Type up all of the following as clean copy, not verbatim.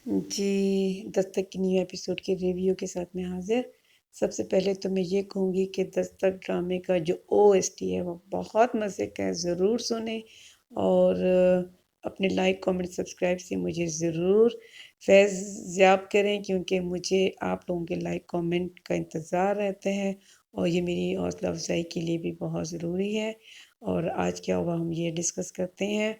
جی، دستک کی new episode کے ریویو کے ساتھ میں حاضر۔ سب سے پہلے تو میں یہ کہوں گی کہ دستک ڈرامے کا جو OST ہے وہ بہت مزے کا ہے، ضرور سنیں اور اپنے لائک کامنٹ سبسکرائب سے مجھے ضرور فیضیاب کریں، کیونکہ مجھے آپ لوگوں کے لائک کامنٹ کا انتظار رہتا ہے اور یہ میری حوصلہ افزائی کے لیے بھی بہت ضروری ہے۔ اور آج کیا ہوا ہم یہ ڈسکس کرتے ہیں۔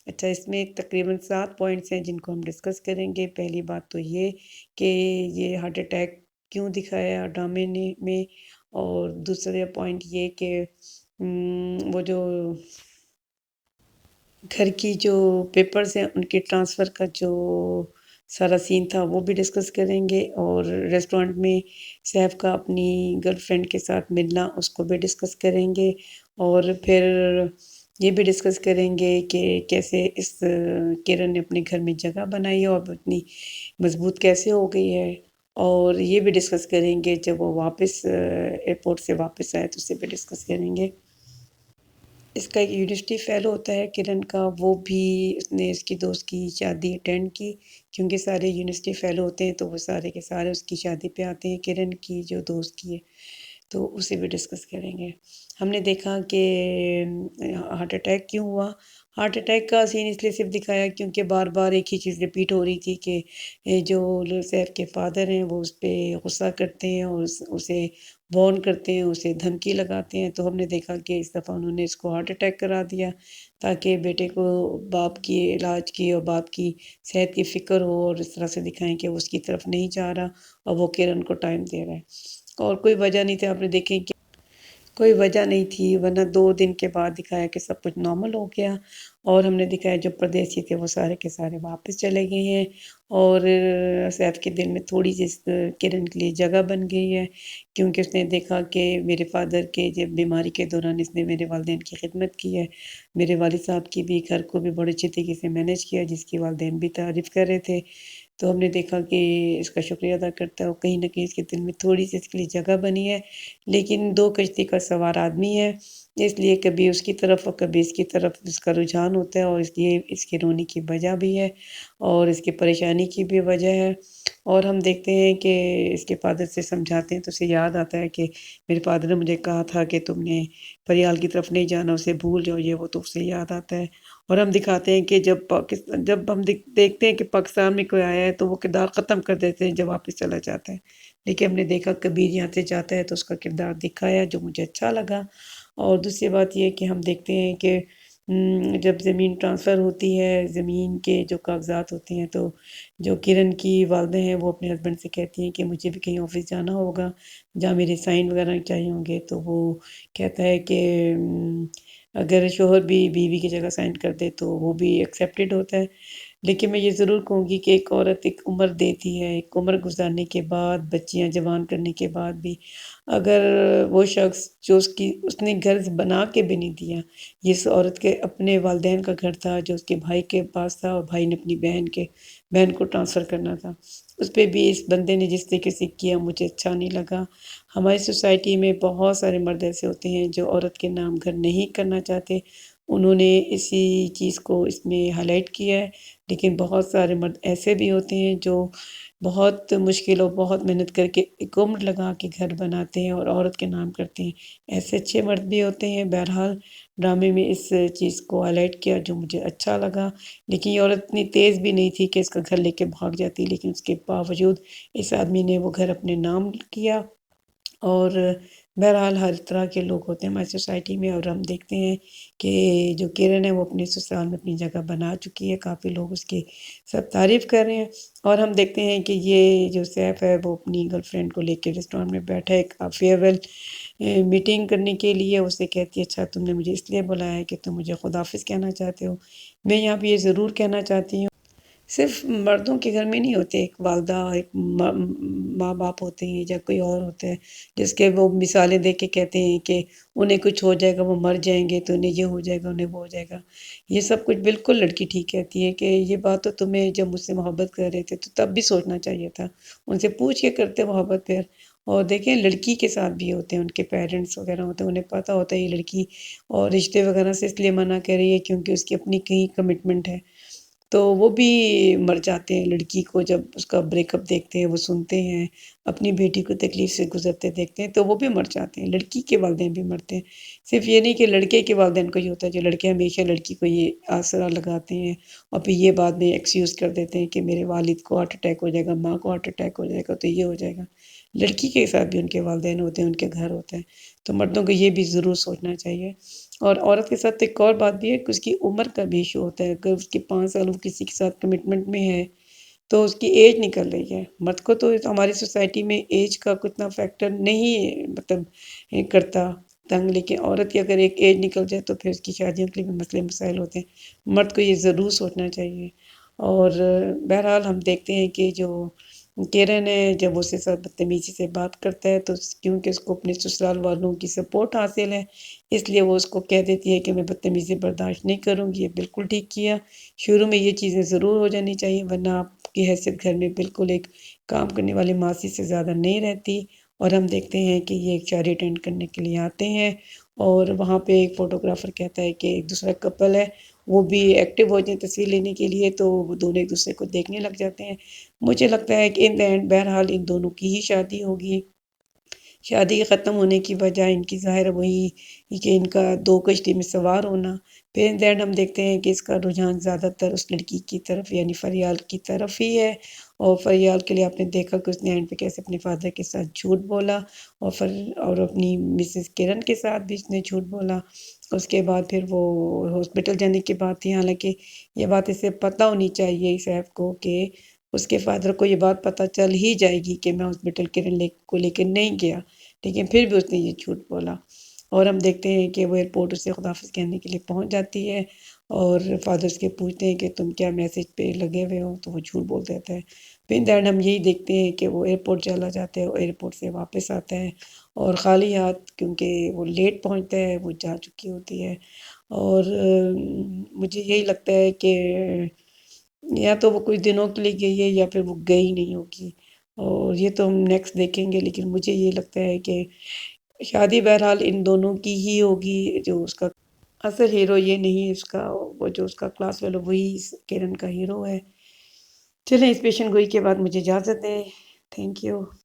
اچھا، اس میں تقریباً 7 پوائنٹس ہیں جن کو ہم ڈسکس کریں گے۔ پہلی بات تو یہ کہ یہ ہارٹ اٹیک کیوں دکھایا ڈرامے نے میں، اور دوسرا پوائنٹ یہ کہ وہ جو گھر کی جو پیپرز ہیں ان کے ٹرانسفر کا جو سارا سین تھا وہ بھی ڈسکس کریں گے، اور ریسٹورنٹ میں سیف کا اپنی گرل فرینڈ کے ساتھ ملنا اس کو بھی ڈسکس کریں گے، اور پھر یہ بھی ڈسکس کریں گے کہ کیسے اس کرن نے اپنے گھر میں جگہ بنائی ہے اور اتنی مضبوط کیسے ہو گئی ہے، اور یہ بھی ڈسکس کریں گے جب وہ واپس ایئرپورٹ سے واپس آئے تو اسے بھی ڈسکس کریں گے۔ اس کا ایک یونیورسٹی فیلو ہوتا ہے کرن کا، وہ بھی اس نے اس کی دوست کی شادی اٹینڈ کی، کیونکہ سارے یونیورسٹی فیلو ہوتے ہیں تو وہ سارے کے سارے اس کی شادی پہ آتے ہیں، کرن کی جو دوست کی ہے تو اسے بھی ڈسکس کریں گے۔ ہم نے دیکھا کہ ہارٹ اٹیک کیوں ہوا۔ ہارٹ اٹیک کا سین اس لیے صرف دکھایا کیونکہ بار بار ایک ہی چیز ریپیٹ ہو رہی تھی کہ جو سیف کے فادر ہیں وہ اس پہ غصہ کرتے ہیں اور اسے وارن کرتے ہیں، اسے دھمکی لگاتے ہیں، تو ہم نے دیکھا کہ اس دفعہ انہوں نے اس کو ہارٹ اٹیک کرا دیا تاکہ بیٹے کو باپ کی علاج کی اور باپ کی صحت کی فکر ہو، اور اس طرح سے دکھائیں کہ وہ اس کی طرف نہیں جا رہا اور وہ کرن کو ٹائم دے رہا ہے، اور کوئی وجہ نہیں تھی۔ آپ نے دیکھیں کہ کوئی وجہ نہیں تھی، ورنہ 2 دن کے بعد دکھایا کہ سب کچھ نارمل ہو گیا، اور ہم نے دکھایا جو پردیسی تھے وہ سارے کے سارے واپس چلے گئے ہیں، اور سیف کے دل میں تھوڑی سی کرن کے لیے جگہ بن گئی ہے، کیونکہ اس نے دیکھا کہ میرے فادر کے جب بیماری کے دوران اس نے میرے والدین کی خدمت کی ہے، میرے والد صاحب کی بھی گھر کو بھی بڑے اچھی طریقے سے مینیج کیا، جس کی والدین بھی تعریف کر رہے تھے، تو ہم نے دیکھا کہ اس کا شکریہ ادا کرتا ہے، اور کہیں نہ کہیں اس کے دل میں تھوڑی سی اس کے لیے جگہ بنی ہے، لیکن 2 کشتی کا سوار آدمی ہے، اس لیے کبھی اس کی طرف اور کبھی اس کی طرف اس کا رجحان ہوتا ہے، اور اس لیے اس کے رونے کی وجہ بھی ہے اور اس کی پریشانی کی بھی وجہ ہے۔ اور ہم دیکھتے ہیں کہ اس کے فادر سے سمجھاتے ہیں تو اسے یاد آتا ہے کہ میرے فادر نے مجھے کہا تھا کہ تم نے پریال کی طرف نہیں جانا، اسے بھول جاؤ، یہ وہ، تو اسے یاد آتا ہے۔ اور ہم دکھاتے ہیں کہ جب ہم دیکھتے ہیں کہ پاکستان میں کوئی آیا ہے تو وہ کردار ختم کر دیتے ہیں جب واپس چلا جاتا ہے، لیکن ہم نے دیکھا کبیر یہاں سے جاتا ہے تو اس کا کردار دکھایا جو مجھے اچھا لگا۔ اور دوسری بات یہ کہ ہم دیکھتے ہیں کہ جب زمین ٹرانسفر ہوتی ہے، زمین کے جو کاغذات ہوتے ہیں، تو جو کرن کی والدہ ہیں وہ اپنے ہسبینڈ سے کہتی ہیں کہ مجھے بھی کہیں آفس جانا ہوگا جہاں میرے سائن وغیرہ چاہیے ہوں گے، تو وہ کہتا ہے کہ اگر شوہر بھی بیوی کی جگہ سائن کر دے تو وہ بھی ایکسیپٹیڈ ہوتا ہے، لیکن میں یہ ضرور کہوں گی کہ ایک عورت ایک عمر دیتی ہے، ایک عمر گزارنے کے بعد، بچیاں جوان کرنے کے بعد بھی اگر وہ شخص جو اس نے گھر بنا کے بھی نہیں دیا، اس عورت کے اپنے والدین کا گھر تھا جو اس کے بھائی کے پاس تھا، اور بھائی نے اپنی بہن کو ٹرانسفر کرنا تھا، اس پہ بھی اس بندے نے جس طریقے سے کیا مجھے اچھا نہیں لگا۔ ہماری سوسائٹی میں بہت سارے مرد ایسے ہوتے ہیں جو عورت کے نام گھر نہیں کرنا چاہتے، انہوں نے اسی چیز کو اس میں ہائی لائٹ کیا ہے، لیکن بہت سارے مرد ایسے بھی ہوتے ہیں جو بہت مشکل اور بہت محنت کر کے ایک عمر لگا کے گھر بناتے ہیں اور عورت کے نام کرتے ہیں، ایسے اچھے مرد بھی ہوتے ہیں۔ بہرحال ڈرامے میں اس چیز کو ہائی لائٹ کیا جو مجھے اچھا لگا، لیکن یہ عورت اتنی تیز بھی نہیں تھی کہ اس کا گھر لے کے بھاگ جاتی، لیکن اس کے باوجود اس آدمی نے وہ گھر اپنے نام کیا۔ اور بہرحال ہر طرح کے لوگ ہوتے ہیں ہماری سوسائٹی میں، اور ہم دیکھتے ہیں کہ جو کرن ہے وہ اپنے سسرال میں اپنی جگہ بنا چکی ہے، کافی لوگ اس کی سب تعریف کر رہے ہیں، اور ہم دیکھتے ہیں کہ یہ جو سیف ہے وہ اپنی گرل فرینڈ کو لے کے ریسٹورینٹ میں بیٹھا ہے ایک فیئرویل میٹنگ کرنے کے لیے، اسے کہتی ہے اچھا تم نے مجھے اس لیے بلایا ہے کہ تم مجھے خداحافظ کہنا چاہتے ہو۔ میں یہاں پہ یہ ضرور کہنا چاہتی ہوں، صرف مردوں کے گھر میں نہیں ہوتے، ایک والدہ، ایک ماں باپ ہوتے ہیں یا کوئی اور ہوتا ہے جس کے وہ مثالیں دے کے کہتے ہیں کہ انہیں کچھ ہو جائے گا، وہ مر جائیں گے تو انہیں یہ ہو جائے گا، انہیں وہ ہو جائے گا۔ یہ سب کچھ بالکل لڑکی ٹھیک کہتی ہے کہ یہ بات تو تمہیں جب مجھ سے محبت کر رہے تھے تو تب بھی سوچنا چاہیے تھا، ان سے پوچھ کے کرتے محبت پھر۔ اور دیکھیں لڑکی کے ساتھ بھی ہوتے ہیں، ان کے پیرنٹس وغیرہ ہوتے ہیں، انہیں پتہ ہوتا ہے یہ لڑکی اور رشتے وغیرہ سے اس لیے منع کر رہی ہے کیونکہ اس کی اپنی کہیں کمٹمنٹ ہے، تو وہ بھی مر جاتے ہیں لڑکی کو جب اس کا بریک اپ دیکھتے ہیں، وہ سنتے ہیں، اپنی بیٹی کو تکلیف سے گزرتے دیکھتے ہیں تو وہ بھی مر جاتے ہیں، لڑکی کے والدین بھی مرتے ہیں۔ صرف یہ نہیں کہ لڑکے کے والدین کو یہ ہوتا ہے، جو لڑکے ہمیشہ لڑکی کو یہ آسرا لگاتے ہیں اور پھر یہ بعد میں ایکسکیوز کر دیتے ہیں کہ میرے والد کو ہارٹ اٹیک ہو جائے گا، ماں کو ہارٹ اٹیک ہو جائے گا تو یہ ہو جائے گا۔ لڑکی کے ساتھ بھی ان کے والدین ہوتے ہیں، ان کے گھر ہوتے ہیں، تو مردوں کو یہ بھی ضرور سوچنا چاہیے۔ اور عورت کے ساتھ ایک اور بات بھی ہے کہ اس کی عمر کا بھی ایشو ہوتا ہے، اگر اس کی 5 سال وہ کسی کے ساتھ کمٹمنٹ میں ہے تو اس کی ایج نکل رہی ہے۔ مرد کو تو ہماری سوسائٹی میں ایج کا کتنا فیکٹر نہیں مطلب کرتا تنگ، لیکن عورت کی اگر ایک ایج نکل جائے تو پھر اس کی شادیوں کے لیے بھی مسئلے مسائل ہوتے ہیں۔ مرد کو یہ ضرور سوچنا چاہیے۔ اور بہرحال ہم دیکھتے ہیں کہ جو کیرن ہے جب اس کے ساتھ بدتمیزی سے بات کرتا ہے تو کیونکہ اس کو اپنے سسرال والوں کی سپورٹ حاصل ہے، اس لیے وہ اس کو کہہ دیتی ہے کہ میں بدتمیزی برداشت نہیں کروں گی۔ یہ بالکل ٹھیک کیا، شروع میں یہ چیزیں ضرور ہو جانی چاہیے ورنہ آپ کی حیثیت گھر میں بالکل ایک کام کرنے والی ماسی سے زیادہ نہیں رہتی۔ اور ہم دیکھتے ہیں کہ یہ ایک شادی اٹینڈ کرنے کے لیے آتے ہیں اور وہاں پہ ایک فوٹوگرافر کہتا ہے کہ ایک دوسرا کپل ہے، وہ بھی ایکٹیو ہو جائیں تصویر لینے کے لیے تو وہ دونوں ایک دوسرے کو دیکھنے لگ جاتے ہیں۔ مجھے لگتا ہے کہ ان دا اینڈ بہرحال ان دونوں کی ہی شادی ہوگی۔ شادی کے ختم ہونے کی وجہ ان کی ظاہر وہی کہ ان کا دو کشتی میں سوار ہونا۔ پھر ان دین ہم دیکھتے ہیں کہ اس کا رجحان زیادہ تر اس لڑکی کی طرف یعنی فریال کی طرف ہی ہے، اور فریال کے لیے آپ نے دیکھا کہ اس نے اینڈ پہ کیسے اپنے فادر کے ساتھ جھوٹ بولا اور اور اپنی مسز کرن کے ساتھ بھی اس نے جھوٹ بولا۔ اس کے بعد پھر وہ ہاسپٹل جانے کی بات تھی، حالانکہ یہ بات اسے پتہ ہونی چاہیے سیف کو کہ اس کے فادر کو یہ بات پتہ چل ہی جائے گی کہ میں ہاسپٹل کرن کو لے کے نہیں گیا، لیکن پھر بھی اس نے یہ جھوٹ بولا۔ اور ہم دیکھتے ہیں کہ وہ ایئرپورٹ اسے خداحافظ کہنے کے لیے پہنچ جاتی ہے اور فادر اس کے پوچھتے ہیں کہ تم کیا میسج پہ لگے ہوئے ہو تو وہ جھوٹ بول دیتا ہے۔ پھر دین ہم یہی دیکھتے ہیں کہ وہ ایئرپورٹ چلا جاتا ہے اور ایئرپورٹ سے واپس آتا ہے اور خالی ہاتھ، کیونکہ وہ لیٹ پہنچتا ہے، وہ جا چکی ہوتی ہے۔ اور مجھے یہی لگتا ہے کہ یا تو وہ کچھ دنوں کے لیے گئی ہے یا پھر وہ گئی نہیں ہوگی، اور یہ تو ہم نیکسٹ دیکھیں گے، لیکن مجھے یہ لگتا ہے کہ شادی بہرحال ان دونوں کی ہی ہوگی۔ جو اس کا اصل ہیرو یہ نہیں، اس کا وہ جو اس کا کلاس فیلو وہی کرن کا ہیرو ہے۔ چلیں اس پیشن گوئی کے بعد مجھے اجازت دیں۔ Thank you.